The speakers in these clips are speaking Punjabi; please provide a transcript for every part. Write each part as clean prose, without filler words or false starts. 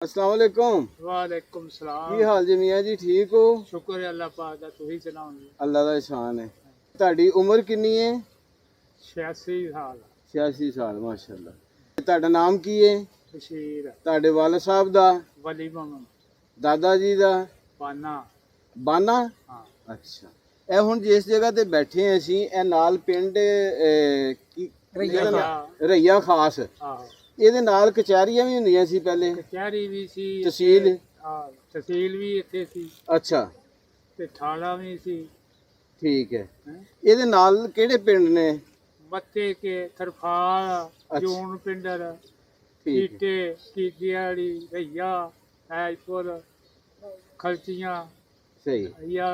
अस्सलाम वालेकुम। वालेकुम सलाम। की हाल जी मियाँ जी, ठीक हो? शुक्र है अल्लाह पाक दा, तुही सुनाओ जी। अल्लाह ਦਾ एहसान है। ਤੁਹਾਡੀ ਉਮਰ ਕਿੰਨੀ ਹੈ? 86 साल 86 ਸਾਲ, ਮਾਸ਼ਾਅੱਲਾ। ਤੁਹਾਡਾ ਨਾਮ ਕੀ ਹੈ? बशीर ਤੁਹਾਡੇ ਵਾਲਿਦ ਸਾਹਿਬ ਦਾ? वली मोहम्मद ਦਾਦਾ ਜੀ ਦਾ? पाना। ਬਾਨਾ। हाँ ਅੱਛਾ। ਇਹ ਹੁਣ ਜਿਸ ਜਗ੍ਹਾ ਤੇ ਬੈਠੇ ਹਾਂ ਅਸੀਂ, ਇਹ ਨਾਲ ਪਿੰਡ ਕੀ ਇਹਦਾ ਨਾਂ? ਰਈਆ ਖਾਸ। आहो ਇਹਦੇ ਨਾਲ ਕਚਹਿਰੀਆਂ ਵੀ ਹੁੰਦੀਆਂ ਸੀ ਪਹਿਲੇ? कचहरी भी सी, ਤਹਿਸੀਲ? तहसील भी इत्थे सी ਅੱਛਾ, ते थाना भी सी। ਠੀਕ ਹੈ। हैं? ਇਹਦੇ ਨਾਲ ਕਿਹੜੇ ਪਿੰਡ ਨੇ? मत्ते के थरफाल अच्छा। जून पिंडर ठीक है, कीटे कीतियाड़ी रैया हैजपुर खलचियां सही, अया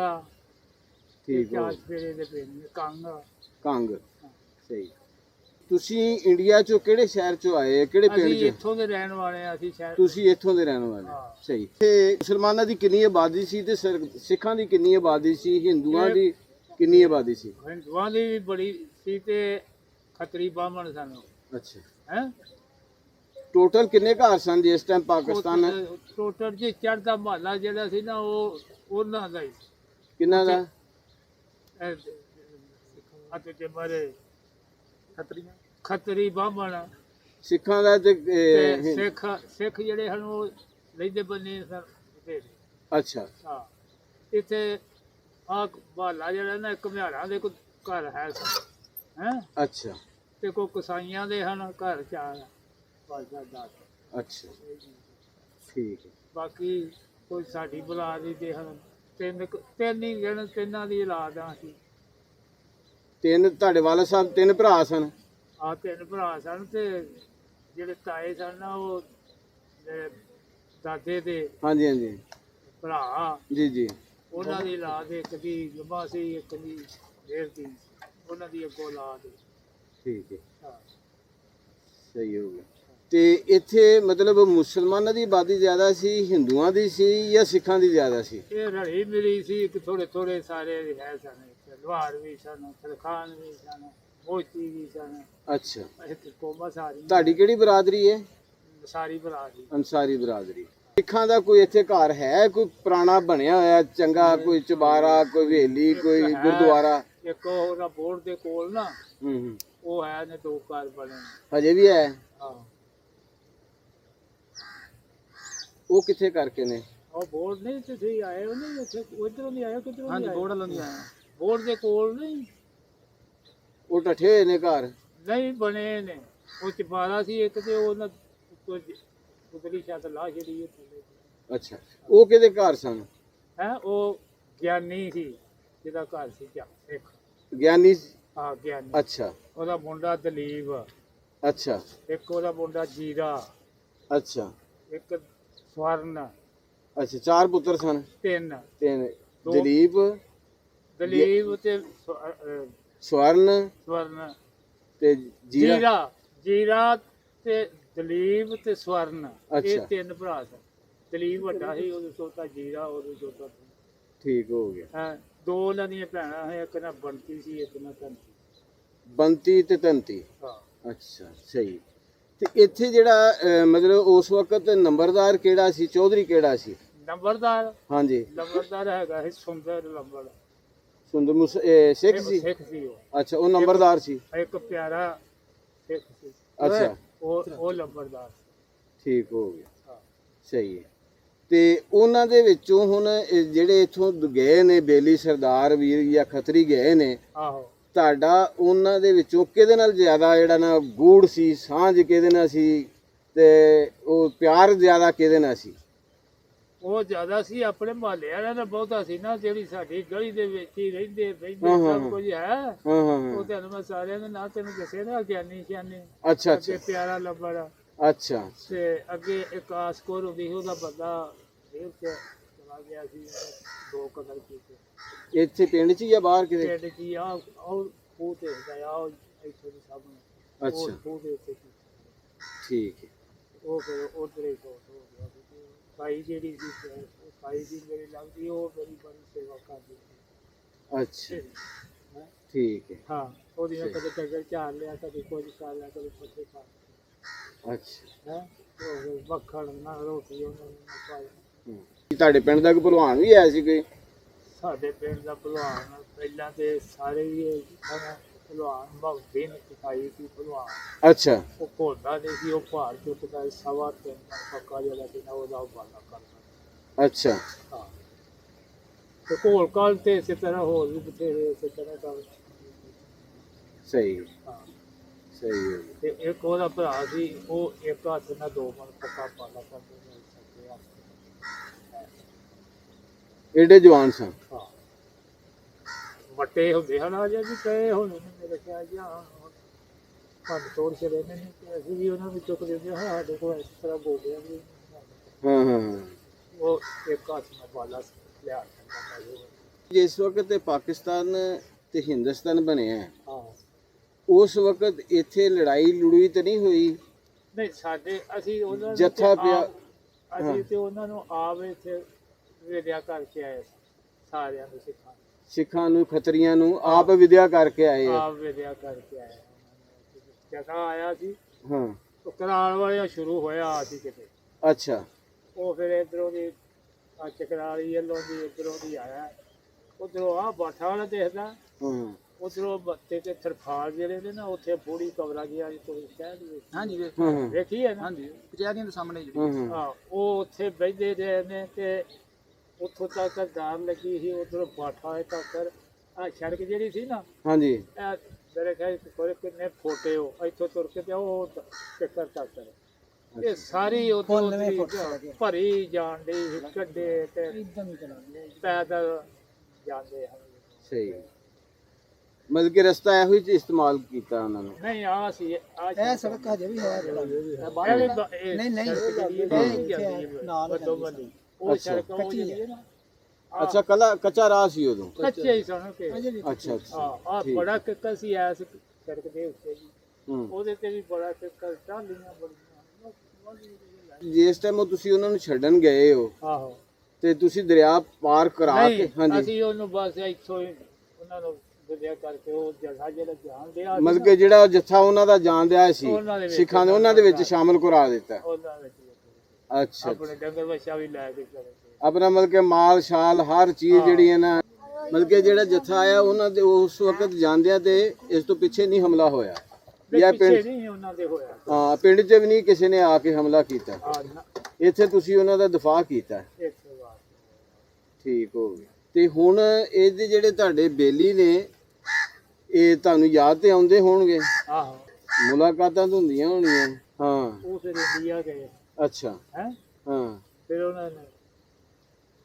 ठीक हो चार फेरे दे पिंड कंग। ਕੰਗ। ਸਹੀ। ਤੁਸੀਂ ਇੰਡੀਆ ਚੋਂ ਕਿਹੜੇ ਸ਼ਹਿਰ ਚੋਂ ਆਏ, ਕਿਹੜੇ ਪਿੰਡ ਅਸੀਂ ਚ? ਇੱਥੋਂ ਦੇ ਰਹਿਣ ਵਾਲੇ ਆ, ਅਸੀਂ ਸ਼ਹਿਰ ਤੁਸੀਂ ਇੱਥੋਂ ਦੇ ਰਹਿਣ ਵਾਲੇ? ਹਾਂ। ਸਹੀ। ਤੇ ਮੁਸਲਮਾਨਾਂ ਦੀ ਕਿੰਨੀ ਆਬਾਦੀ ਸੀ ਤੇ ਸਿੱਖਾਂ ਦੀ ਕਿੰਨੀ ਆਬਾਦੀ ਸੀ, ਹਿੰਦੂਆਂ ਦੀ ਕਿੰਨੀ ਆਬਾਦੀ ਸੀ? ਹਿੰਦੂਆਂ ਦੀ ਵੀ ਬੜੀ ਸੀ ਤੇ ਖੱਤਰੀ ਬਾਹਮਣ ਸਨ। ਅੱਛਾ। ਹੈ ਟੋਟਲ ਕਿੰਨੇ ਘਰ ਸਨ ਜਿਸ ਟਾਈਮ ਪਾਕਿਸਤਾਨ? ਟੋਟਲ ਜੀ ਚੜ੍ਹਦਾ ਮਹੱਲਾ ਜਿਹੜਾ ਸੀ ਨਾ, ਉਹ ਉਹਨਾਂ ਦਾ ਹੀ ਕਿੰਨਾ ਦਾ? ਅਤੇ ਜੇ ਮਾਰੇ ਖੱਤਰੀ ਬਾਹਮਣ ਸਿੱਖਾਂ ਦਾ ਤੇ ਤੇ ਸਿੱਖ ਜਿਹੜੇ ਹਨ ਉਹ ਲੈਂਦੇ ਬੰਨੇ ਸਨ ਬਥੇਰੇ। ਅੱਛਾ, ਹਾਂ ਇੱਥੇ ਆ ਮਹੱਲਾ ਜਿਹੜਾ ਨਾ, ਘੁਮਿਆਰਾਂ ਦੇ ਕੋਈ ਘਰ ਹੈ ਹੈ ਅੱਛਾ, ਤੇ ਕੋਈ ਕਸਾਈਆਂ ਦੇ ਹਨ ਘਰ ਚਾਰ ਪੰਜ ਦਸ। ਅੱਛਾ, ਠੀਕ ਹੈ। ਬਾਕੀ ਕੋਈ ਸਾਡੀ ਬਲਾਦ ਦੇ ਹਨ ਤਿੰਨ ਹੀ ਗਿਣ, ਤਿੰਨਾਂ ਦੀ ਔਲਾਦ ਆ ਅਸੀਂ। ਤਿੰਨ ਤੁਹਾਡੇ ਵਾਲਿਦ ਸਾਹਿਬ ਤਿੰਨ ਭਰਾ ਸਨ? ਆ ਤਿੰਨ ਭਰਾ ਸਨ ਤੇ ਜਿਹੜੇ ਤਾਏ ਸਨ ਨਾ, ਉਹ ਮੇਰੇ ਦਾਦੇ ਦੇ ਹਾਂਜੀ ਹਾਂਜੀ, ਭਰਾ, ਜੀ ਜੀ, ਉਹਨਾਂ ਦੀ ਔਲਾਦ ਇੱਕ ਦੀ ਜੁਬਾ ਸੀ, ਇੱਕ ਦੀ ਡੇਰ ਦੀ, ਉਹਨਾਂ ਦੀ ਅੱਗੋਂ ਔਲਾਦ। ਠੀਕ ਹੈ, ਹਾਂ। ਸਹੀ ਹੋ ਗਿਆ। ਤੇ ਇੱਥੇ ਮਤਲਬ ਮੁਸਲਮਾਨਾਂ ਦੀ ਆਬਾਦੀ ਜ਼ਿਆਦਾ ਸੀ, ਹਿੰਦੂਆਂ ਦੀ ਸੀ ਜਾਂ ਸਿੱਖਾਂ ਦੀ ਜ਼ਿਆਦਾ ਸੀ? ਇਹ ਰਲੀ ਮਿਲੀ ਸੀ, ਇੱਕ ਥੋੜੇ ਥੋੜੇ ਸਾਰੇ ਹੈ ਸਨ। ਲੁਹਾਰ ਵੀ ਸਨ, ਤਰਖਾਨ ਵੀ ਸਨ, ਮੋਚੀ ਵੀ ਸਨ। ਅੱਛਾ। ਇੱਥੇ ਕੋਮਾ ਸਾਰੀ ਤੁਹਾਡੀ ਕਿਹੜੀ ਬਰਾਦਰੀ ਹੈ? ਸਾਰੀ ਭਰਾ ਦੀ। ਅੰਸਾਰੀ ਬਰਾਦਰੀ। ਸਿੱਖਾਂ ਦਾ ਕੋਈ ਇੱਥੇ ਘਰ ਹੈ, ਕੋਈ ਪੁਰਾਣਾ ਬਣਿਆ ਹੋਇਆ ਚੰਗਾ, ਕੋਈ ਚੁਬਾਰਾ, ਕੋਈ ਹਵੇਲੀ, ਕੋਈ ਹੈ। ਗੁਰਦੁਆਰਾ? ਇੱਕ ਉਹਦਾ ਬੋਰਡ ਦੇ ਕੋਲ ਨਾ, ਹੂੰ। ਉਹ ਹੈ ਨੇ ਦੋ ਘਰ ਬਣੇ। ਹਜੇ ਵੀ ਹੈ? ਹਾਂ ਉਹ ਕਿੱਥੇ ਕਰਕੇ ਨੇ? ਉਹ ਬੋਰਡ ਨਹੀਂ, ਤੁਸੀਂ ਆਏ ਹੋ ਨਹੀਂ ਇੱਥੇ, ਉਧਰੋਂ ਨਹੀਂ ਆਏ, ਕਿਧਰੋਂ ਨਹੀਂ ਆਏ? ਬੋਰਡ ਵੱਲੋਂ ਨਹੀਂ ਆਏ। ਬੋਰਡ ਦੇ ਕੋਲ ਨਹੀਂ, ਉਹ ਟੱਠੇ ਹੋਏ ਨੇ ਘਰ? ਨਹੀਂ ਬਣੇ ਨੇ। ਉਹ ਚਪਾਰਾ ਸੀ ਇੱਕ, ਤੇ ਉਹਨਾਂ ਉਤਲੀ ਛੱਤ ਲਾ ਛੜੀ ਹੈ ਥੱਲੇ। ਅੱਛਾ। ਉਹ ਕਿਹਦੇ ਘਰ ਸਨ? ਹੈ ਉਹ ਗਿਆਨੀ ਸੀ ਜਿਹਦਾ ਘਰ ਸੀ ਇੱਕ। ਗਿਆਨੀ? ਹਾਂ ਗਿਆਨੀ। ਅੱਛਾ, ਉਹਦਾ ਮੁੰਡਾ ਦਲੀਪ, ਅੱਛਾ, ਇੱਕ ਉਹਦਾ ਮੁੰਡਾ ਜੀਰਾ, ਅੱਛਾ, ਇੱਕ ਸਵਰਨ। ਅੱਛਾ। ਚਾਰ ਪੁੱਤਰ ਸਨ? ਤਿੰਨ। ਤਿੰਨ। ਦੋ। ਦਲੀਪ, ਦਲੀਪ ਤੇ ਸਵਰਨ ਸਵਰਨ। ਤੇ ਜੀਰਾ? ਜੀਰਾ ਜੀਰਾ ਤੇ ਦਲੀਪ ਤੇ ਸਵਰਨ, ਇਹ ਅੱਛਾ। ਤਿੰਨ ਭਰਾ ਸਨ। ਦਲੀਪ ਵੱਡਾ ਸੀ, ਉਹਦੇ ਛੋਟਾ ਜੀਰਾ, ਉਹਦੇ ਛੋਟਾ। ਠੀਕ ਹੋ ਗਿਆ। ਹਾਂ ਦੋ ਉਹਨਾਂ ਦੀਆਂ ਭੈਣਾਂ ਸੀ, ਇੱਕ ਨਾ ਬੰਤੀ ਸੀ, ਇੱਕ ਨਾ ਧੰਤੀ। ਬੰਤੀ ਤੇ ਤੰਤੀ? ਹਾਂ। ਅੱਛਾ, ਸਹੀ। ਤੇ ਇੱਥੇ ਜਿਹੜਾ ਮਤਲਬ ਉਸ ਵਕਤ ਨੰਬਰਦਾਰ ਕਿਹੜਾ ਸੀ, ਚੌਧਰੀ ਕਿਹੜਾ ਸੀ? ਨੰਬਰਦਾਰ? ਹਾਂਜੀ। ਨੰਬਰਦਾਰ ਹੈਗਾ ਸੀ ਸੁੰਦਰ ਲੰਬੜ। ਸੁੰਦਰ ਸਿੱਖ ਸੀ? ਸਿੱਖ ਸੀ ਉਹ। ਅੱਛਾ, ਉਹ ਨੰਬਰਦਾਰ ਸੀ? ਇੱਕ ਪਿਆਰਾ ਸਿੱਖ ਸੀ। ਅੱਛਾ, ਉਹ ਲੰਬੜਦਾਰ। ਠੀਕ ਹੋ ਗਿਆ। ਹਾਂ। ਸਹੀ ਹੈ। ਤੇ ਉਹਨਾਂ ਦੇ ਵਿੱਚੋਂ ਹੁਣ ਜਿਹੜੇ ਇੱਥੋਂ ਗਏ ਨੇ ਬੇਲੀ ਸਰਦਾਰ ਵੀਰ ਜਾਂ ਖੱਤਰੀ ਗਏ ਨੇ, ਆਹੋ ਤੁਹਾਡਾ ਉਹਨਾਂ ਦੇ ਵਿੱਚੋਂ ਕਿਹਦੇ ਨਾਲ ਜ਼ਿਆਦਾ ਜਿਹੜਾ ਨਾ ਗੂੜ ਸੀ, ਸਾਂਝ ਕਿਹਦੇ ਨਾਲ ਸੀ, ਤੇ ਉਹ ਪਿਆਰ ਜ਼ਿਆਦਾ ਕਿਹਦੇ ਨਾਲ ਸੀ? ਉਹ ਜ਼ਿਆਦਾ ਸੀ ਆਪਣੇ ਮਹੱਲੇ ਵਾਲਿਆਂ ਦਾ ਬਹੁਤਾ ਸੀ ਨਾ, ਜਿਹੜੀ ਸਾਡੀ ਗਲੀ ਦੇ ਵਿੱਚ ਹੀ ਰਹਿੰਦੇ ਹਾਂ, ਹਾਂ, ਸਭ ਕੁਝ ਹੈ। ਹਾਂ ਹਾਂ ਉਹ ਹਾਂ। ਤੁਹਾਨੂੰ ਮੈਂ ਸਾਰਿਆਂ ਦੇ ਨਾਂ ਤੈਨੂੰ ਦੱਸੇ ਨਾ, ਗਿਆਨੀ ਸ਼ਿਆਨੀ, ਅੱਛਾ ਅੱਗੇ ਅੱਛਾ, ਪਿਆਰਾ ਲੰਬੜ, ਅੱਛਾ, ਤੇ ਅੱਗੇ ਇੱਕ ਆਸਕੋਰ ਹੁੰਦੀ ਸੀ, ਉਹਦਾ ਬੰਦਾ ਜੇਲ੍ਹ ਚ ਚਲਾ ਗਿਆ ਸੀ, ਦੋ ਕਤਲ ਕੀਤੇ। ਇੱਥੇ ਪਿੰਡ 'ਚ ਜਾਂ ਬਾਹਰ ਕਿਤੇ? ਪਿੰਡ ਕੀ ਆ ਉਹ ਖੂਹ ਤੇ ਹੁੰਦਾ ਆ, ਉਹ ਇੱਥੋਂ ਦੀ ਸਾਹਮਣੇ। ਅੱਛਾ। ਉਹ ਖੂਹ ਦੇ ਉੱਤੇ ਸੀ। ਠੀਕ ਹੈ। ਉਹ ਫਿਰ ਉਧਰੇ ਹੋ ਗਿਆ। ਭਾਈ ਜਿਹੜੀ ਸੀ, ਉਹ ਭਾਈ ਦੀ ਮੇਰੀ ਲੱਗਦੀ, ਉਹ ਮੇਰੀ ਬੜੀ ਸੇਵਾ ਕਰਦੀ ਸੀ। ਅੱਛਾ, ਹੈਂ? ਠੀਕ ਹੈ। ਹਾਂ ਉਹਦੀ ਕਦੇ ਟੱਕਰ ਝਾੜ ਲਿਆ, ਕਦੇ ਕੁਝ ਕਰ ਲਿਆ, ਕਦੇ ਪੱਠੇ ਪਾ ਅੱਛਾ, ਹੈ। ਉਹ ਮੱਖਣ ਨਾਲ ਰੋਟੀ ਉਹਨਾਂ ਨੂੰ ਪਾਈ। ਤੁਹਾਡੇ ਪਿੰਡ ਦਾ ਕੋਈ ਭਲਵਾਨ ਵੀ ਆਇਆ ਸੀ ਕੋਈ? ਸਾਡੇ ਪਿੰਡ ਦਾ ਭਲਵਾਨ ਪਹਿਲਾਂ ਤੇ ਸਾਰੇ ਹੀ ਭਲਵਾਨ ਭਗਤੀ ਨੇ ਸਿਖਾਈ ਸੀ ਭਲਵਾਨ। ਅੱਛਾ ਉਹ ਘੋੜਾ ਨਹੀਂ ਸੀ, ਉਹ ਪਹਾੜ ਚੁੱਕ ਕੇ 3.5 ਪੱਕਾ ਜਿਹੜਾ ਸੀ ਨਾ ਉਹਦਾ ਉਬਾਲਾ ਕਰਦਾ। ਅੱਛਾ ਹਾਂ ਤੇ ਘੋਲ ਕਾਲ ਤੇ ਇਸੇ ਤਰ੍ਹਾਂ ਹੋਰ ਵੀ ਬਥੇਰੇ ਇਸੇ ਤਰ੍ਹਾਂ ਕਰ। ਸਹੀ ਹਾਂ ਸਹੀ ਹੈ ਜੀ। ਤੇ ਇੱਕ ਉਹਦਾ ਭਰਾ ਸੀ, ਉਹ ਇੱਕ ਹੱਥ ਨਾਲ 2 ਮਣ ਪੱਕਾ ਪਾਲਾ ਕਰਦੇ ਨੇ ਸੱਜੇ ਹੱਥ। ਏਡੇ ਜਵਾਨ ਸਨ। ਹਾਂ ਵੱਟੇ ਹੁੰਦੇ ਹਨ ਅਜੇ ਵੀ ਕਹੇ ਹੁਣ ਮੇਰੇ ਖਿਆਲ ਜੀ ਹਾਂ ਭੰਨ ਤੋੜ ਚਲੇ ਨੇ ਤੇ ਅਸੀਂ ਵੀ ਉਹਨਾਂ ਨੂੰ ਚੁੱਕ ਦਿੰਦੇ ਹਾਂ। ਸਾਡੇ ਕੋਲ ਇਸ ਤਰ੍ਹਾਂ ਬੋਲਦੇ ਆ ਵੀ ਹਾਂ ਹਾਂ ਹਾਂ। ਉਹ ਇੱਕ ਹੱਥ ਨਾਲ ਪਾਲਾ ਲਿਆ ਜਾਂਦਾ। ਜਿਸ ਵਕਤ ਇਹ ਪਾਕਿਸਤਾਨ ਤੇ ਹਿੰਦੁਸਤਾਨ ਬਣਿਆ ਹੈ, ਹਾਂ ਉਸ ਵਕਤ ਇੱਥੇ ਲੜਾਈ ਲੜੂਈ ਤਾਂ ਨਹੀਂ ਹੋਈ? ਨਹੀਂ ਸਾਡੇ ਅਸੀਂ ਉਹਨਾਂ ਨੂੰ ਜੱਥਾ ਤੇ ਪਿਆ। ਆਪ- ਅਸੀਂ ਤੇ ਉਹਨਾਂ ਨੂੰ ਆਪ ਇੱਥੇ ਵੇਲਿਆ ਕਰਕੇ ਆਏ ਸੀ, ਸਾਰਿਆਂ ਨੂੰ ਸਿੱਖਾਂ ਨੂੰ ਖੱਤਰੀਆਂ ਨੂੰ ਆਪ ਵਿਦਿਆ ਕਰਕੇ ਆਏ ਆ। ਆਪ ਵੇਲਿਆ ਕਰਕੇ ਆਏ। ਜਥਾ ਆਇਆ ਸੀ, ਹਾਂ ਉਹ ਕਰਾਲ ਵਾਲਿਆ ਸ਼ੁਰੂ ਹੋਇਆ ਸੀ ਕਿਤੇ। ਅੱਛਾ ਉਹ ਫਿਰ ਇਧਰੋਂ ਦੀ ਚਕਰਾਲੀ ਵੱਲੋਂ ਦੀ ਇਧਰੋਂ ਦੀ ਆਇਆ, ਉਧਰੋਂ ਆਹ ਬਾਠਾ ਵਾਲਾ ਦੇਖਦਾ, ਹਾਂ ਉਧਰੋਂ ਬੱਤੇ ਤੇ ਥਰਫਾਲ ਜਿਹੜੇ ਨੇ ਨਾ ਉੱਥੇ ਬੋੜੀ ਕਵਰਾ ਗਿਆ ਜੀ ਤੁਸੀਂ ਕਹਿ ਦਿਓ। ਹਾਂਜੀ ਹਾਂ ਹਾਂ ਵੇਖੀ ਹੈ ਨਾ? ਹਾਂਜੀ ਕਚਹਿਰੀਆਂ ਦੇ ਸਾਹਮਣੇ ਜੀ। ਹਾਂ ਹਾਂ ਹਾਂ ਉਹ ਉੱਥੇ ਬੈਠੇ ਰਹੇ ਨੇ ਤੇ ਉੱਥੋਂ ਤੱਕ ਦਾਰ ਲੱਗੀ ਸੀ, ਉਧਰੋਂ ਬਾਠਾ ਤੱਕ ਆ ਸੜਕ ਜਿਹੜੀ ਸੀ ਨਾ ਹਾਂਜੀ ਇਹ ਮੇਰੇ ਖਿਆਲ ਕੋਲ ਕਿੰਨੇ ਫੋਟੇ ਹੋ ਇੱਥੋਂ ਤੁਰ ਕੇ ਤੇ ਉਹ ਚੱਕਰ ਤੱਕ ਇਹ ਸਾਰੀ ਉਦੋਂ ਭਰੀ ਜਾਣ ਦੀ ਕੱਢੇ ਤੇ ਪੈਦਲ ਜਾਂਦੇ ਹਨ। ਸਹੀ। ਮਤਲਬ ਕਿ ਰਸਤਾ ਇਹੋ ਹੀ ਇਸਤੇਮਾਲ ਕੀਤਾ ਉਹਨਾਂ ਨੇ? ਨਹੀਂ ਆ ਸੀ ਇਹ ਸੜਕ ਹਜੇ ਵੀ ਹੈ ਨਹੀਂ ਨਹੀਂ ਉਹ ਸੜਕ ਉਹ ਜਿਹੜੀ ਹੈ ਨਾ ਅੱਛਾ ਕੱਚਾ ਰਾਹ ਸੀ ਉਦੋਂ? ਕੱਚੇ ਹੀ ਸਨ ਕਿ ਅੱਛਾ ਅੱਛਾ ਆ ਬੜਾ ਕਿੱਕਰ ਸੀ ਐਸ ਸੜਕ ਦੇ ਉੱਤੇ ਜੀ, ਹੂੰ। ਉਹਦੇ ਤੇ ਵੀ ਬੜਾ ਕਿੱਕਰ ਟਾਲੀਆਂ ਬੜੀਆਂ। ਜਿਸ ਟਾਈਮ ਉਹ ਤੁਸੀਂ ਉਹਨਾਂ ਨੂੰ ਛੱਡਣ ਗਏ ਹੋ ਆਹੋ ਤੇ ਤੁਸੀਂ ਦਰਿਆ ਪਾਰ ਕਰਾ ਕੇ? ਨਹੀਂ ਹਾਂਜੀ ਅਸੀਂ ਉਹਨੂੰ ਬਸ ਇੱਥੋਂ ਹੀ ਉਹਨਾਂ ਨੂੰ ਵਿਦਿਆ ਕਰਕੇ ਉਹ ਜਗ੍ਹਾ ਜਿਹੜਾ ਜਾਣ ਦਿਆ ਮਤਲਬ ਕਿ ਜਿਹੜਾ ਉਹ ਜੱਥਾ ਉਹਨਾਂ ਦਾ ਜਾਣ ਦਿਆ ਸੀ ਉਹਨਾਂ ਦੇ ਵਿੱਚ ਸਿੱਖਾਂ ਦੇ, ਉਹਨਾਂ ਦੇ ਵਿੱਚ ਸ਼ਾਮਲ ਕਰਾ ਦਿੱਤਾ? ਉਹਨਾਂ ਵਿੱਚ ਅੱਛਾ ਆਪਣੇ ਡੰਗਰ ਵੱਛਾ ਵੀ ਲੈ ਕੇ ਚਲੇ ਆਪਣਾ ਮਤਲਬ ਕਿ ਮਾਲ ਸ਼ਾਲ ਹਰ ਚੀਜ਼ ਜਿਹੜੀ ਹੈ ਨਾ, ਮਤਲਬ ਕਿ ਜਿਹੜਾ ਜੱਥਾ ਆਇਆ ਉਹਨਾਂ ਦੇ ਉਸ ਵਕਤ ਜਾਂਦਿਆਂ ਤੇ ਇਸ ਤੋਂ ਪਿੱਛੇ ਨਹੀਂ ਹਮਲਾ ਹੋਇਆ? ਜਾਂ ਪਿੱਛੇ ਪਿੰਡ ਨਹੀਂ ਉਹਨਾਂ ਦੇ ਹੋਇਆ। ਹਾਂ ਪਿੰਡ 'ਚ ਵੀ ਨਹੀਂ ਕਿਸੇ ਨੇ ਆ ਕੇ ਹਮਲਾ ਕੀਤਾ? ਆ ਨਾ ਇੱਥੇ ਤੁਸੀਂ ਉਹਨਾਂ ਦਾ ਦਫਾ ਕੀਤਾ? ਇੱਕ ਵਾਰ ਠੀਕ ਹੋ ਗਿਆ। ਤੇ ਹੁਣ ਇਹਦੇ ਜਿਹੜੇ ਤੁਹਾਡੇ ਬੇਲੀ ਨੇ ਇਹ ਤੁਹਾਨੂੰ ਯਾਦ ਤੇ ਆਉਂਦੇ ਹੋਣਗੇ, ਆਹੋ ਮੁਲਾਕਾਤਾਂ ਤਾਂ ਹੁੰਦੀਆਂ ਹੋਣੀਆਂ? ਹਾਂ ਉਹ ਫਿਰ ਇੰਡੀਆ ਗਏ ਅੱਛਾ ਹੈ, ਹਾਂ ਫਿਰ ਉਹਨਾਂ ਨੇ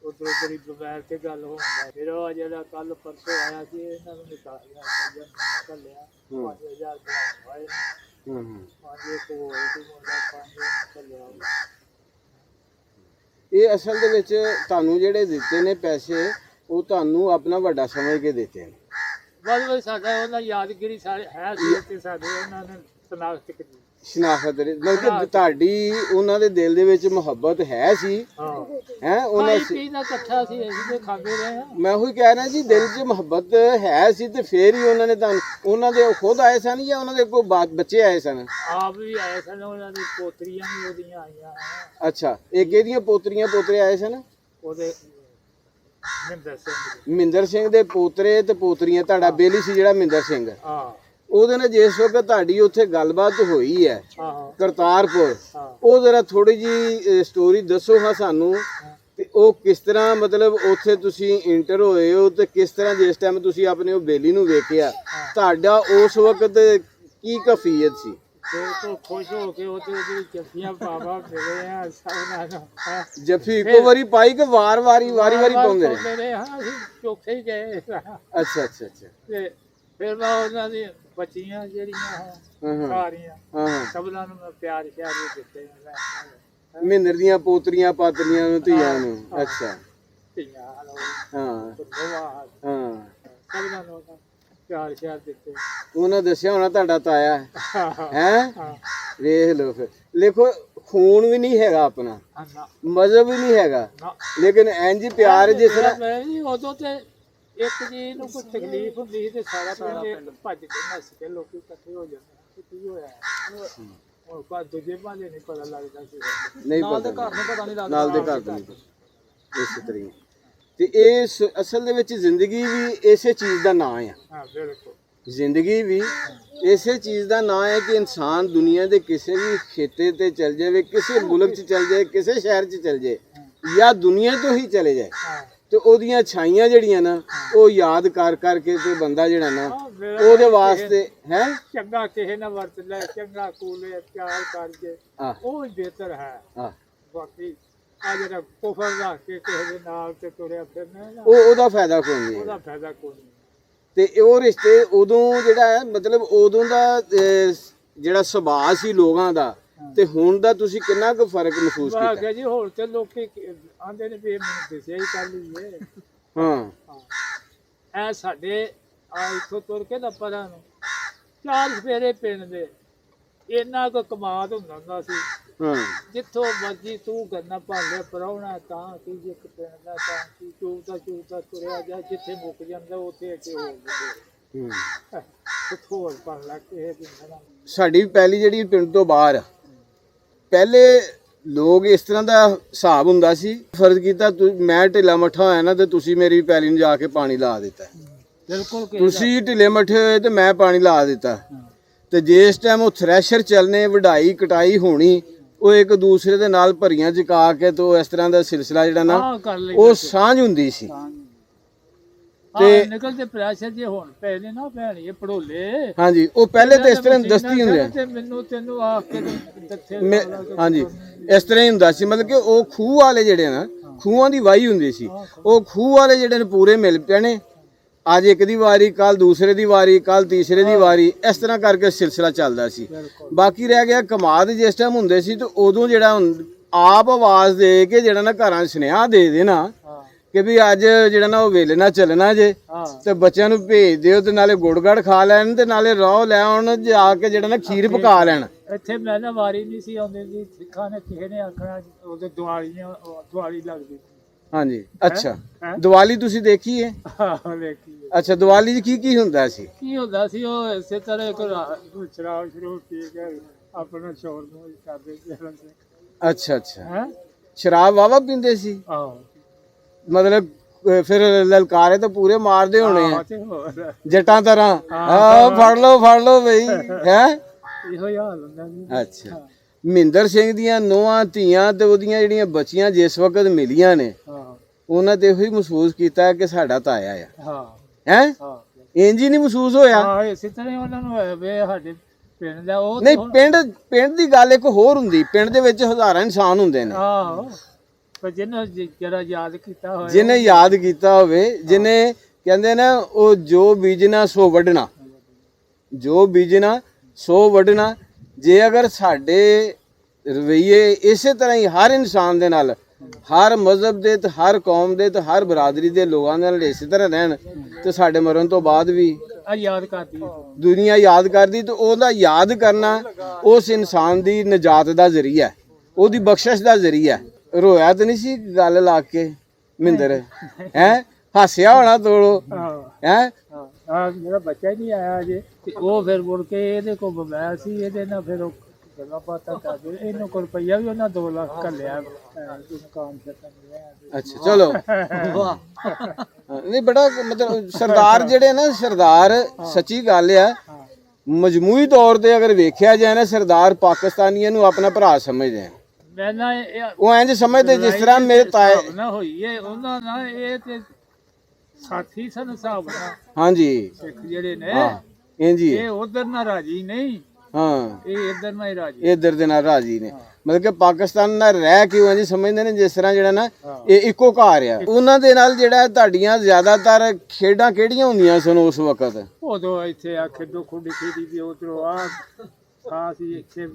ਉਧਰੋਂ ਬੜੀ ਮੋਬਾਈਲ ਤੇ ਗੱਲ ਹੁੰਦਾ। ਫਿਰ ਉਹ ਜਿਹੜਾ ਕੱਲ ਪਰਸੋਂ ਆਇਆ ਸੀ ਇਹਨਾਂ ਨੂੰ ਨਿਕਾਲਿਆ ਕੱਲਿਆ 5000 ਬਣਾਏ ਹਾਂ ਹਾਂ। 5 ਤੋਂ ਹੋਰ ਸੀ ਮੁੰਡਾ 5 ਕੱਲਿਆ। ਇਹ ਅਸਲ ਦੇ ਵਿੱਚ ਤੁਹਾਨੂੰ ਜਿਹੜੇ ਦਿੱਤੇ ਨੇ ਪੈਸੇ ਉਹ ਤੁਹਾਨੂੰ ਆਪਣਾ ਵੱਡਾ ਸਮਝ ਕੇ ਦਿੱਤੇ ਨੇ? ਬਸ ਸਾਡਾ ਉਹਨਾਂ ਯਾਦਗਿਰੀ ਸਾਰੇ ਹੈ ਸੀ ਤੇ ਸਾਡੇ ਉਹਨਾਂ ਨੇ ਸਨਾਖਤ ਕੀਤੀ। ਸ਼ਨਾਖਤ ਮਤਲਬ ਕਿ ਤੁਹਾਡੀ ਉਹਨਾਂ ਦੇ ਦਿਲ ਦੇ ਵਿੱਚ ਮੁਹੱਬਤ ਹੈ ਸੀ? ਹਾਂ ਹੈ ਉਹਨਾਂ ਖਾਈ ਪੀ ਦਾ ਇਕੱਠਾ ਸੀ, ਅਸੀਂ ਤੇ ਖਾਂਦੇ ਰਹੇ ਹਾਂ। ਮੈਂ ਉਹੀ ਕਹਿ ਰਿਹਾ ਜੀ, ਦਿਲ 'ਚ ਮੁਹੱਬਤ ਹੈ ਸੀ ਤੇ ਫੇਰ ਹੀ ਉਹਨਾਂ ਨੇ ਤੁਹਾਨੂੰ, ਉਹਨਾਂ ਦੇ ਉਹ ਖੁਦ ਆਏ ਸਨ ਜਾਂ ਉਹਨਾਂ ਦੇ ਕੋਈ ਬੱਚੇ ਆਏ ਸਨ? ਆਪ ਵੀ ਆਏ ਸਨ, ਉਹਨਾਂ ਦੀ ਪੋਤਰੀਆਂ ਵੀ ਉਹਦੀਆਂ ਆਈਆਂ। ਅੱਛਾ ਇੱਕ ਇਹਦੀਆਂ ਪੋਤਰੀਆਂ ਪੋਤਰੇ ਆਏ ਸਨ? ਉਹਦੇ ਮਹਿੰਦਰ ਸਿੰਘ ਦੀ। ਮਹਿੰਦਰ ਸਿੰਘ ਦੇ ਪੋਤਰੇ ਤੇ ਪੋਤਰੀਆਂ, ਤੁਹਾਡਾ ਬੇਲੀ ਸੀ ਜਿਹੜਾ ਮਹਿੰਦਰ ਸਿੰਘ, ਹਾਂ ਉਹਦੇ ਨਾਲ ਜਿਸ ਵਕਤ ਤੁਹਾਡੀ ਉੱਥੇ ਗੱਲਬਾਤ ਹੋਈ ਹੈ ਆਹੋ ਕਰਤਾਰਪੁਰ, ਹਾਂ ਉਹ ਜ਼ਰਾ ਥੋੜੀ ਜੀ ਸਟੋਰੀ ਦੱਸੋ ਹਾਂ ਸਾਨੂੰ। ਤੇ ਉਹ ਕਿਸ ਤਰ੍ਹਾਂ ਮਤਲਬ ਉੱਥੇ ਤੁਸੀਂ ਇੰਟਰ ਹੋਏ ਹੋ ਤੇ ਕਿਸ ਤਰ੍ਹਾਂ ਜਿਸ ਟਾਈਮ ਤੁਸੀਂ ਆਪਣੇ ਉਹ ਬੇਲੀ ਨੂੰ ਵੇਖਿਆ ਤੁਹਾਡਾ ਉਸ ਵਕਤ ਕੀ ਕੈਫੀਅਤ ਸੀ? ਬਿਲਕੁਲ ਖੁਸ਼ ਹੋ ਕੇ ਉਹਦੇ ਜਿਹੜੀ ਜੱਫੀਆਂ ਬਾਬਾ ਮਿਲੇ ਆ ਸਭਨਾਂ ਨੂੰ ਹੈਂ। ਜੱਫੀ ਇੱਕੋ ਵਾਰੀ ਪਾਈ ਕਿ ਵਾਰੀ ਪਾਉਂਦੇ ਰਹੇ? ਪਾਉਂਦੇ ਰਹੇ ਹਾਂ, ਅਸੀਂ ਚੌਥੇ ਹੀ ਗਏ ਸਾਂ। ਅੱਛਾ ਅੱਛਾ ਅੱਛਾ ਤੇ ਫਿਰ ਮੈਂ ਉਹਨਾਂ ਦੀ ਬੱਚੀਆਂ ਜਿਹੜੀਆਂ ਹਾਂ ਹਾਂ ਸਾਰੀਆਂ ਹਾਂ ਹਾਂ। ਸਭਨਾਂ ਨੂੰ ਮੈਂ ਪਿਆਰ ਸ਼ਿਆਰ ਵੀ ਦਿੱਤੇ ਮਹਿੰਦਰ ਦੀਆਂ ਪੋਤਰੀਆਂ ਪਾਤਰੀਆਂ ਨੂੰ ਧੀਆਂ ਨੂੰ? ਅੱਛਾ ਧੀਆਂ ਹਾਂ ਦੋਵਾਂ ਹਾਂ। ਸਭਨਾਂ ਨੂੰ ਪਿਆਰ ਸ਼ਿਆਰ ਦਿੱਤੇ। ਉਹਨਾਂ ਦੱਸਿਆ ਹੋਣਾ ਤੁਹਾਡਾ ਤਾਇਆ ਹੈ? ਹਾਂ ਵੇਖ ਲਓ ਫਿਰ, ਦੇਖੋ ਖੂਨ ਵੀ ਨਹੀਂ ਹੈਗਾ ਆਪਣਾ, ਨਾ ਮਜ਼ਹਬ ਵੀ ਨਹੀਂ ਹੈਗਾ, ਨਾ ਲੇਕਿਨ ਇੰਜ ਪਿਆਰ ਜਿਸ ਤਰ੍ਹਾਂ। ਮੈਂ ਵੀ ਉਦੋਂ ਤੇ ਇੱਕ ਜੀ ਨੂੰ ਕੋਈ ਤਕਲੀਫ ਹੁੰਦੀ ਸੀ ਤੇ ਸਾਰਾ ਪਿੰਡ ਭੱਜ ਕੇ ਨੱਸ ਕੇ ਲੋਕੀ ਇਕੱਠੇ ਹੋ ਜਾਂਦੇ ਸੀ। ਕੀ ਹੋਇਆ ਹੁਣ ਪਰ ਦੂਜੇ ਪਾਸੇ ਨਹੀਂ ਪਤਾ ਲੱਗਦਾ ਸੀ ਨਹੀਂ ਨਾਲ ਦੇ ਪਤਾ ਘਰ ਨੂੰ ਪਤਾ ਨਹੀਂ ਲੱਗਦਾ ਨਾਲ ਦੇ ਘਰ ਤੋਂ ਨਹੀਂ ਪਤਾ। ਇਸੇ ਤਰ੍ਹਾਂ ਹੀ। ਤੇ ਇਹ ਅਸਲ ਦੇ ਵਿੱਚ ਜ਼ਿੰਦਗੀ ਵੀ ਇਸੇ ਚੀਜ਼ ਦਾ ਨਾਂ ਆ। ਹਾਂ ਬਿਲਕੁਲ ਜ਼ਿੰਦਗੀ ਵੀ ਇਸੇ ਚੀਜ਼ ਦਾ ਨਾਂ ਹੈ ਕਿ ਇਨਸਾਨ ਦੁਨੀਆ ਦੇ ਕਿਸੇ ਵੀ ਖੇਤੇ ਤੇ ਚਲ ਜਾਵੇ, ਕਿਸੇ ਮੁਲਕ 'ਚ ਚਲ ਜਾਏ, ਕਿਸੇ ਸ਼ਹਿਰ 'ਚ ਚਲ ਜਾਏ ਜਾਂ ਦੁਨੀਆ ਤੋਂ ਹੀ ਚਲੇ ਜਾਏ ਹਾਂ ਤੇ ਉਹਦੀਆਂ ਛਾਈਆਂ ਜਿਹੜੀਆਂ ਨਾ ਉਹ ਯਾਦ ਕਰ ਕਰਕੇ ਤੇ ਬੰਦਾ ਜਿਹੜਾ ਨਾ ਉਹਦੇ ਵਾਸਤੇ ਹੈ ਚੰਗਾ ਕਿਸੇ ਨਾਲ ਵਰਤ ਲੈ, ਚੰਗਾ ਕੋਲੇ ਪਿਆਰ ਕਰਕੇ ਆ ਉਹ ਹੀ ਬਿਹਤਰ ਹੈ। ਆ ਬਾਕੀ ਆ ਜਿਹੜਾ ਕੁਫਰ ਰੱਖ ਕੇ ਕਿਸੇ ਦੇ ਨਾਲ ਤੇ ਤੁਰਿਆ ਫਿਰਨਾ ਨਾ, ਉਹਦਾ ਫਾਇਦਾ ਕੋਈ ਨਹੀਂ ਹੈ। ਉਹਦਾ ਫਾਇਦਾ ਕੋਈ ਨਹੀਂ। ਤੇ ਉਹ ਰਿਸ਼ਤੇ ਉਦੋਂ ਜਿਹੜਾ ਹੈ ਮਤਲਬ ਉਦੋਂ ਦਾ ਜਿਹੜਾ ਸੁਭਾਅ ਸੀ ਲੋਕਾਂ ਦਾ ਤੇ ਹੁਣ ਦਾ ਤੁਸੀਂ ਕਿੰਨਾ ਕੁ ਫਰਕ ਮਹਿਸੂਸ ਵਾਹ ਕੀਤਾ? ਜੀ ਹੁਣ ਤੇ ਲੋਕੀ ਆਂਦੇ ਨੇ ਵੀ ਇਹ ਮੈਨੂੰ ਦੱਸਿਆ ਹੀ ਕਰ ਲਈਏ। ਹਾਂ ਐ ਸਾਡੇ ਆ ਇੱਥੋਂ ਤੁਰ ਕੇ ਨਾ ਪਰਾਂ ਨੂੰ 4 ਸਵੇਰੇ ਪਿੰਡ ਦੇ ਇੰਨਾ ਕੁ ਕਮਾਦ ਹੁੰਦਾ ਸੀ, ਹਾਂ ਜਿੱਥੋਂ ਮਰਜੀ ਤੂੰ ਗੰਨਾ ਭਾਲੇ ਪਰਾਉਣਾ ਤਾਂ ਕੀ ਇੱਕ ਪਿੰਡ ਦਾ ਤਾਂ ਕੀ ਚੂਤਾ ਤੁਰਿਆ ਜਾ, ਜਿੱਥੇ ਮੁੱਕ ਜਾਂਦਾ ਉੱਥੇ ਅੱਗੇ ਹੋ ਜਾਂਦੇ ਹੂੰ। ਕਿੱਥੋਂ ਹੋਰ ਪੜ ਲੈ ਕਿਸੇ ਦੀ ਨਾ। ਸਾਡੀ ਪਹਿਲੀ ਜਿਹੜੀ ਪਿੰਡ ਤੋਂ ਬਾਹਰ ਆ, ਪਹਿਲੇ ਲੋਕ ਇਸ ਤਰ੍ਹਾਂ ਦਾ ਹਿਸਾਬ ਹੁੰਦਾ ਸੀ, ਫਰਜ਼ ਕੀਤਾ ਮੈਂ ਢਿੱਲਾ ਮੱਠਾ ਹੋਇਆ ਨਾ ਤੇ ਤੁਸੀਂ ਮੇਰੀ ਪੈਲੀ ਨੂੰ ਜਾ ਕੇ ਪਾਣੀ ਲਾ ਦਿੱਤਾ, ਬਿਲਕੁਲ ਤੁਸੀਂ ਢਿੱਲੇ ਮੱਠੇ ਹੋਏ ਤੇ ਮੈਂ ਪਾਣੀ ਲਾ ਦਿੱਤਾ। ਤੇ ਜਿਸ ਟਾਈਮ ਉਹ ਥ੍ਰੈਸ਼ਰ ਚੱਲਨੇ, ਵਢਾਈ ਕਟਾਈ ਹੋਣੀ, ਉਹ ਇੱਕ ਦੂਸਰੇ ਦੇ ਨਾਲ ਭਰੀਆਂ ਚਕਾ ਕੇ ਤੋਂ ਇਸ ਤਰ੍ਹਾਂ ਦਾ ਸਿਲਸਿਲਾ ਜਿਹੜਾ ਨਾ ਉਹ ਸਾਂਝ ਹੁੰਦੀ ਸੀ। ਤੇ ਨਿਕਲਦੇ ਪ੍ਰੈਸ਼ਰ ਜੇ ਹੁਣ ਪੈ ਨੇ ਨਾ ਭੈਣੀਏ ਪੜੋਲੇ। ਹਾਂਜੀ ਉਹ ਪਹਿਲੇ ਤੇ ਇਸ ਤਰ੍ਹਾਂ ਦਸਤੀ ਹੁੰਦੇ ਤੇ ਮੈਨੂੰ ਤੈਨੂੰ ਆ ਕੇ ਦੱਥੇ ਹਾਂਜੀ ਇਸ ਤਰ੍ਹਾਂ ਹੀ ਹੁੰਦਾ ਸੀ। ਮਤਲਬ ਕਿ ਉਹ ਖੂਹ ਵਾਲੇ ਜਿਹੜੇ ਨਾ ਖੂਹਾਂ ਦੀ ਵਾਹੀ ਹੁੰਦੀ ਸੀ, ਉਹ ਖੂਹ ਵਾਲੇ ਜਿਹੜੇ ਨੇ ਪੂਰੇ ਮਿਲ ਪੈਣੇ, ਅੱਜ ਇੱਕ ਦੀ ਵਾਰੀ, ਕੱਲ ਦੂਸਰੇ ਦੀ ਵਾਰੀ, ਕੱਲ ਤੀਸਰੇ ਦੀ ਵਾਰੀ, ਇਸ ਤਰ੍ਹਾਂ ਕਰਕੇ ਸਿਲਸਿਲਾ ਚੱਲਦਾ ਸੀ। ਬਾਕੀ ਰਹਿ ਗਿਆ ਕਮਾਦ ਜਿਸ ਟਾਈਮ ਹੁੰਦੇ ਸੀ ਤੇ ਉਦੋਂ ਜਿਹੜਾ ਆਪ ਆਵਾਜ਼ ਦੇ ਕੇ ਜਿਹੜਾ ਨਾ ਘਰਾਂ 'ਚ ਸੁਨੇਹਾ ਦੇ ਦੇਣਾ ਕਿ ਵੀ ਅੱਜ ਜਿਹੜਾ ਨਾ ਉਹ ਵੇਲੇ ਨਾਲ ਚੱਲਣਾ ਜੇ ਤੇ ਬੱਚਿਆਂ ਨੂੰ ਭੇਜ ਦਿਓ ਤੇ ਨਾਲੇ ਗੁੜ ਗੜ ਖਾ ਲੈਣ ਤੇ ਨਾਲੇ ਰੌ ਲੈ ਆਉਣ, ਜਾ ਕੇ ਜਿਹੜਾ ਨਾ ਖੀਰ ਪਕਾ ਲੈਣ। ਇੱਥੇ ਮੈਂ ਨਾ ਵਾਰੀ ਨਹੀਂ ਸੀ ਆਉਂਦੀ ਜੀ, ਸਿੱਖਾਂ ਨੇ ਕਿਸੇ ਨੇ ਆਖਣਾ ਉਹਦੇ ਦਿਵਾਲੀ ਲੱਗਦੀ। ਹਾਂਜੀ ਅੱਛਾ ਦੀਵਾਲੀ ਤੁਸੀਂ ਦੇਖੀ ਹੈ? ਵੇਖੀ ਅੱਛਾ ਦੀਵਾਲੀ 'ਚ ਕੀ ਹੁੰਦਾ ਸੀ? ਕੀ ਹੁੰਦਾ ਸੀ ਉਹ ਇਸੇ ਤਰ੍ਹਾਂ ਇੱਕ ਸ਼ਰਾਬ ਸ਼ੁਰੂ ਪੀ ਕੇ ਆਪਣਾ ਸ਼ੋਰ ਨੂੰ ਕਰਦੇ ਸੀ। ਅੱਛਾ ਅੱਛਾ ਸ਼ਰਾਬ ਵਾਵਾ ਪੀਂਦੇ ਸੀ? ਆਹੋ ਮਤਲਬ ਫਿਰ ਲਲਕਾਰੇ ਤਾਂ ਪੂਰੇ ਮਾਰਦੇ ਹੋਣੇ ਆ ਤੇ ਹੋਰ ਜੱਟਾਂ ਤਰ੍ਹਾਂ, ਫੜ ਲਓ ਬਈ ਹੈ ਇਹੋ ਹੀ ਹਾਲ ਹੁੰਦਾ ਜੀ। ਅੱਛਾ ਮਹਿੰਦਰ ਸਿੰਘ ਦੀਆਂ ਨੋਹਾਂ ਧੀਆਂ ਤੇ ਉਹਦੀਆਂ ਜਿਹੜੀਆਂ ਬੱਚੀਆਂ ਜਿਸ ਵਕਤ ਮਿਲੀਆਂ ਨੇ ਉਹਨਾਂ ਤੇ ਇਹੋ ਹੀ ਮਹਿਸੂਸ ਕੀਤਾ ਕਿ ਸਾਡਾ ਤਾਇਆ ਆ। ਹੈ ਇੰਜ ਹੀ ਨਹੀਂ ਮਹਿਸੂਸ ਹੋਇਆ? ਹਾਂ ਇਸੇ ਤਰ੍ਹਾਂ ਉਹਨਾਂ ਨੂੰ ਹੋਇਆ ਵੇ ਸਾਡੇ ਪਿੰਡ ਦਾ। ਉਹ ਨਹੀਂ ਪਿੰਡ ਦੀ ਗੱਲ ਇੱਕ ਹੋਰ ਹੁੰਦੀ, ਪਿੰਡ ਦੇ ਵਿੱਚ ਹਜ਼ਾਰਾਂ ਇਨਸਾਨ ਹੁੰਦੇ ਨੇ। ਆਹੋ ਪਰ ਜਿਹਨੇ ਜਰਾ ਯਾਦ ਕੀਤਾ ਹੋਇਆ, ਜਿਹਨੇ ਯਾਦ ਕੀਤਾ ਹੋਵੇ, ਜਿਹਨੇ ਕਹਿੰਦੇ ਨਾ ਉਹ ਜੋ ਬੀਜਣਾ ਸੋ ਵੱਢਣਾ, ਜੋ ਬੀਜਣਾ ਸੋ ਵੱਢਣਾ। ਜੇ ਅਗਰ ਸਾਡੇ ਰਵਈਏ ਇਸੇ ਤਰ੍ਹਾਂ ਹੀ ਹਰ ਇਨਸਾਨ ਦੇ ਨਾਲ, ਹਰ ਮਜ਼ਹਬ ਦੇ ਤੇ ਹਰ ਕੌਮ ਦੇ ਤੇ ਹਰ ਬਰਾਦਰੀ ਦੇ ਲੋਕਾਂ ਦੇ ਨਾਲ ਇਸੇ ਤਰ੍ਹਾਂ ਰਹਿਣ ਤੇ ਸਾਡੇ ਮਰਨ ਤੋਂ ਬਾਅਦ ਵੀ ਯਾਦ ਕਰਦੀ ਦੁਨੀਆ ਯਾਦ ਕਰਦੀ ਤੇ ਉਹਦਾ ਯਾਦ ਕਰਨਾ ਉਸ ਇਨਸਾਨ ਦੀ ਨਜਾਤ ਦਾ ਜ਼ਰੀਆ, ਉਹਦੀ ਬਖਸ਼ਿਸ਼ ਦਾ ਜ਼ਰੀਆ। ਰੋਇਆ ਤਾਂ ਨਹੀਂ ਸੀ ਗੱਲ ਲਾ ਕੇ ਮਹਿੰਦਰ? ਹੈ ਹਾਸਿਆ ਹੋਣਾ ਤੋੜੋ ਹੈ। ਮੇਰਾ ਬੱਚਾ ਹੀ ਨਹੀਂ ਆਇਆ ਅਜੇ ਤੇ ਉਹ ਫਿਰ ਮੁੜ ਕੇ ਇਹਦੇ ਕੋਲ ਬੁਲਾਇਆ ਸੀ, ਇਹਦੇ ਨਾਲ ਫਿਰ ਉਹ ਗੱਲਾਂ ਬਾਤਾਂ ਕਰਦੇ। ਇਹਨੂੰ ਕੋਲ ਰੁਪਈਆ ਵੀ ਉਹਨਾਂ 2 ਲੱਖ ਘੱਲਿਆ ਮਕਾਨ ਛੱਡਣ। ਅੱਛਾ ਚਲੋ ਨਹੀਂ ਬੜਾ ਮਤਲਬ ਸਰਦਾਰ ਜਿਹੜੇ ਨਾ ਸਰਦਾਰ ਸੱਚੀ ਗੱਲ ਆ, ਮਜਮੂਈ ਤੌਰ ਤੇ ਅਗਰ ਵੇਖਿਆ ਜਾਏ ਨਾ ਸਰਦਾਰ ਪਾਕਿਸਤਾਨੀਆਂ ਨੂੰ ਆਪਣਾ ਭਰਾ ਸਮਝਦੇ ਆ। ਮੈਂ ਨਾ ਉਹ ਇੰਜ ਸਮਝਦੇ ਜਿਸ ਤਰ੍ਹਾਂ ਮੇਰੇ ਤਾਏ ਨਾ ਹੋਈ ਹੈ ਉਹਨਾਂ ਨਾਲ, ਇਹ ਤੇ ਸਾਥੀ ਸਨ ਹਿਸਾਬ ਨਾਲ। ਹਾਂਜੀ ਸਿੱਖ ਜਿਹੜੇ ਨੇ ਇੰਜ ਹੀ ਇਹ ਉਧਰ ਨਾ ਰਾਜੀ ਨਹੀਂ, ਹਾਂ ਇਹ ਇੱਧਰ ਨਾਲ ਹੀ ਰਾਜੀ, ਇੱਧਰ ਦੇ ਨਾਲ ਰਾਜੀ ਨੇ। ਮਤਲਬ ਕਿ ਪਾਕਿਸਤਾਨ ਨਾਲ ਰਹਿ ਕੇ ਉਹ ਇੰਜ ਸਮਝਦੇ ਨੇ ਜਿਸ ਤਰ੍ਹਾਂ ਜਿਹੜਾ ਨਾ ਇਹ ਇੱਕੋ ਘਰ ਆ। ਉਹਨਾਂ ਦੇ ਨਾਲ ਜਿਹੜਾ ਤੁਹਾਡੀਆਂ ਜ਼ਿਆਦਾਤਰ ਖੇਡਾਂ ਕਿਹੜੀਆਂ ਹੁੰਦੀਆਂ ਸਨ ਉਸ ਵਕਤ? ਉਦੋਂ ਇੱਥੇ ਆ ਖੇਡੋ ਖੁੱਡੀ ਖੇਡੀ ਦੀ, ਉਧਰੋਂ ਆ ਖਾਸ ਹੀ ਇੱਥੇ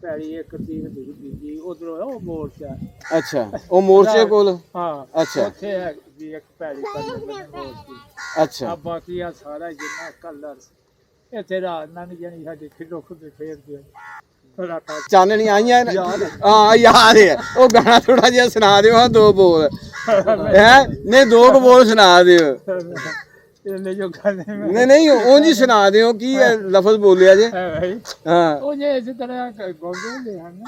ਪੈੜੀ ਇੱਕ ਤੀਰ ਬੀਜੀ, ਉਧਰੋਂ ਉਹ ਮੋਰਚਾ। ਅੱਛਾ ਉਹ ਮੋਰਚੇ ਕੋਲ? ਹਾਂ ਅੱਛਾ ਉੱਥੇ ਹੈ ਜੀ ਇੱਕ ਪੈੜੀ ਮੋਰਚੀ। ਅੱਛਾ ਆ ਬਾਕੀ ਆ ਸਾਰਾ ਜਿੰਨਾ ਕਲਰ ਇੱਥੇ ਰਾਤ ਨਾਲ ਨਹੀਂ ਜਾਣੀ ਸਾਡੀ ਖੇਡੋ ਖੁੱਡੀ ਖੇਡਦੇ ਰਾਤਾਂ ਚਾਨਣੀ ਆਈਆਂ ਹਾਂ ਯਾਦ ਹੈ। ਉਹ ਗਾਣਾ ਥੋੜਾ ਜਿਹਾ ਸੁਣਾ ਦਿਓ, ਹਾਂ 2 ਬੋਲ ਹੈ ਨਹੀਂ 2 ਬੋਲ ਸੁਣਾ ਦਿਓ। ਇਹਨੇ ਜੋ ਕਰਦੇ ਮੈਂ ਨਹੀਂ ਨਹੀਂ ਉਂਝ ਹੀ ਸੁਣਾ ਦਿਓ ਕੀ ਹੈ ਲਫ਼ਜ਼ ਬੋਲਿਆ ਜੇ ਹੈ ਭਾਈ ਹਾਂ ਉਹ ਜੇ ਇਸ ਤਰ੍ਹਾਂ ਗੋਗੋ ਹਨ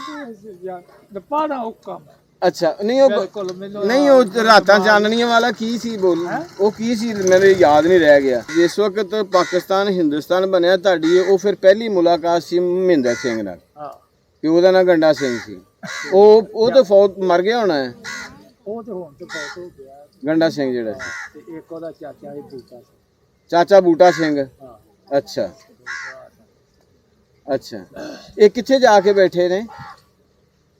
ਨਾ ਤੇ ਪਾਣਾ ਹੁਕਮ ਅੱਛਾ ਨਹੀਂ ਉਹ ਬਿਲਕੁਲ ਮੈਨੂੰ ਨਹੀਂ ਉਹ ਰਾਤਾਂ ਚਾਨਣੀਆਂ ਵਾਲਾ ਕੀ ਸੀ ਬੋਲ ਉਹ ਕੀ ਸੀ ਮੇਰੇ ਯਾਦ ਨਹੀਂ ਰਹਿ ਗਿਆ ਜਿਸ ਵਕਤ ਪਾਕਿਸਤਾਨ ਹਿੰਦੁਸਤਾਨ ਬਣਿਆ ਤੁਹਾਡੀ ਉਹ ਫਿਰ ਪਹਿਲੀ ਮੁਲਾਕਾਤ ਸੀ ਮਹਿੰਦਰ ਸਿੰਘ ਨਾਲ ਹਾਂ ਕਿ ਉਹਦਾ ਨਾਂ ਗੰਡਾ ਸਿੰਘ ਸੀ ਉਹ ਤਾਂ ਫੌਤ ਮਰ ਗਿਆ ਹੋਣਾ ਹੈ ਉਹ ਤੇ ਹੁਣ ਤੇ ਬਹੁਤ ਹੋ ਗਿਆ ਗੰਡਾ ਸਿੰਘ ਜਿਹੜਾ ਸੀ ਤੇ ਇੱਕ ਉਹਦਾ ਚਾਚਾ ਇਹ ਦੂਜਾ ਸੀ ਚਾਚਾ ਬੂਟਾ ਸਿੰਘ ਹਾਂ ਅੱਛਾ ਅੱਛਾ ਇਹ ਕਿੱਥੇ ਜਾ ਕੇ ਬੈਠੇ ਨੇ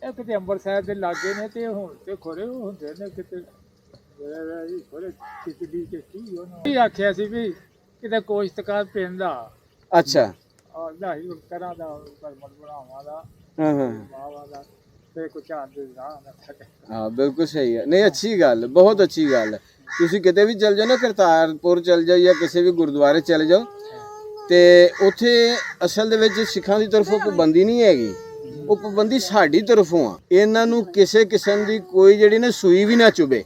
ਇਹ ਕਿਤੇ ਅੰਮ੍ਰਿਤਸਰ ਦੇ ਲਾਗੇ ਨੇ ਤੇ ਹੁਣ ਤੇ ਖੋਰੇ ਹੁੰਦੇ ਨੇ ਕਿਤੇ ਖੋਰੇ ਕਿਤੇ ਕਿ ਕੀ ਉਹਨੂੰ ਕੀ ਆਖਿਆ ਸੀ ਵੀ ਕਿਤੇ ਕੋਸ਼ਤਕਾਰ ਪਿੰਡ ਦਾ ਅੱਛਾ ਔਰ ਨਹੀਂ ਕਰਾਂ ਦਾ ਪਰਮਤ ਬਣਾਵਾਂ ਦਾ ਹਾਂ ਹਾਂ ਮਾਵਾ ਦਾ ਤੇ ਕੁਛ ਆਂਦੇ ਨਾ ਹਾਂ ਬਿਲਕੁਲ ਸਹੀ ਹੈ ਨਹੀਂ ਅੱਛੀ ਗੱਲ ਬਹੁਤ ਅੱਛੀ ਗੱਲ ਹੈ ਤੁਸੀਂ ਕਿਤੇ ਵੀ ਚਲ ਜਾਓ ਨਾ ਕਰਤਾਰਪੁਰ ਚਲ ਜਾਓ ਜਾਂ ਕਿਸੇ ਵੀ ਗੁਰਦੁਆਰੇ ਚਲੇ ਜਾਓ ਤੇ ਉੱਥੇ ਅਸਲ ਦੇ ਵਿੱਚ ਸਿੱਖਾਂ ਦੀ ਤਰਫੋਂ ਪਾਬੰਦੀ ਨਹੀਂ ਹੈਗੀ ਉਹ ਪਾਬੰਦੀ ਸਾਡੀ ਤਰਫੋਂ ਆ ਇਹਨਾਂ ਨੂੰ ਕਿਸੇ ਕਿਸਮ ਦੀ ਕੋਈ ਜਿਹੜੀ ਨਾ ਸੂਈ ਵੀ ਨਾ ਚੁਭੇ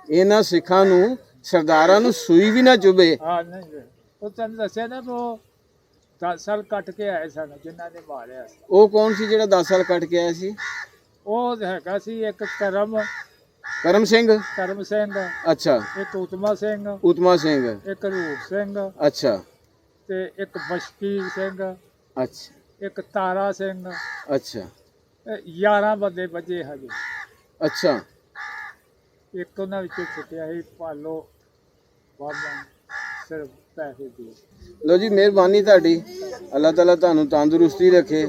ਇਹਨਾਂ ਸਿੱਖਾਂ ਨੂੰ ਸਰਦਾਰਾਂ ਨੂੰ ਸੂਈ ਵੀ ਨਾ ਚੁਭੇ ਹਾਂ ਨਹੀਂ ਉਹ ਤੈਨੂੰ ਦੱਸਿਆ ਨਾ ਉਹ 10 ਸਾਲ ਕੱਟ ਕੇ ਆਏ ਸਨ ਜਿਨ੍ਹਾਂ ਨੇ ਮਾਰਿਆ ਸੀ ਉਹ ਕੌਣ ਸੀ ਜਿਹੜਾ 10 ਸਾਲ ਕੱਟ ਕੇ ਆਇਆ ਸੀ ਉਹ ਹੈਗਾ ਸੀ ਇੱਕ ਕਰਮ ਸਿੰਘ ਸਿੰਘ ਅੱਛਾ ਇੱਕ ਉਤਮਾ ਸਿੰਘ ਉਤਮਾ ਸਿੰਘ ਇੱਕ ਰੂਪ ਸਿੰਘ ਅੱਛਾ ਤੇ ਇੱਕ ਬਸ਼ਕੀਰ ਸਿੰਘ ਅੱਛਾ ਇੱਕ ਤਾਰਾ ਸਿੰਘ ਅੱਛਾ 11 ਬੰਦੇ ਬਚੇ ਹਜੇ ਅੱਛਾ ਇੱਕ ਉਹਨਾਂ ਵਿੱਚੋਂ ਛੁੱਟਿਆ ਸੀ ਪਾਲੋ ਬਾਬਾ ਸਿਰਫ ਪੈਸੇ ਦੇ ਲੋ ਜੀ ਮਿਹਰਬਾਨੀ ਤੁਹਾਡੀ ਅੱਲਾਹ ਤਾਲਾ ਤੁਹਾਨੂੰ ਤੰਦਰੁਸਤੀ ਰੱਖੇ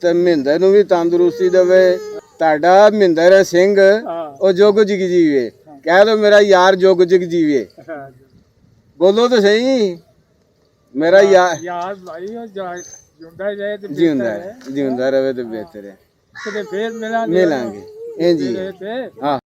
ਤੇ ਮਹਿੰਦਰ ਨੂੰ ਵੀ ਤੰਦਰੁਸਤੀ ਦੇਵੇ ਤੁਹਾਡਾ ਮਹਿੰਦਰ ਸਿੰਘ ਉਹ ਜੁਗ ਜਗ ਜੀਵੇ ਕਹਿ ਦੋ ਮੇਰਾ ਯਾਰ ਜੁਗ ਜਗ ਜੀਵੇ ਬੋਲੋ ਤਾਂ ਸਹੀ ਮੇਰਾ ਯਾਰ ਭਾਈ ਉਹ ਜਿਉਂਦਾ ਜਾਏ ਤੇ ਜਿਉਂਦਾ ਰਵੇ ਤੇ ਬਿਹਤਰ ਹੈ ਕਿਤੇ ਫੇਰ ਮਿਲਾਂਗੇ ਮਿਲਾਂਗੇ ਇੰਜੀ ਤੇ ਹਾਂ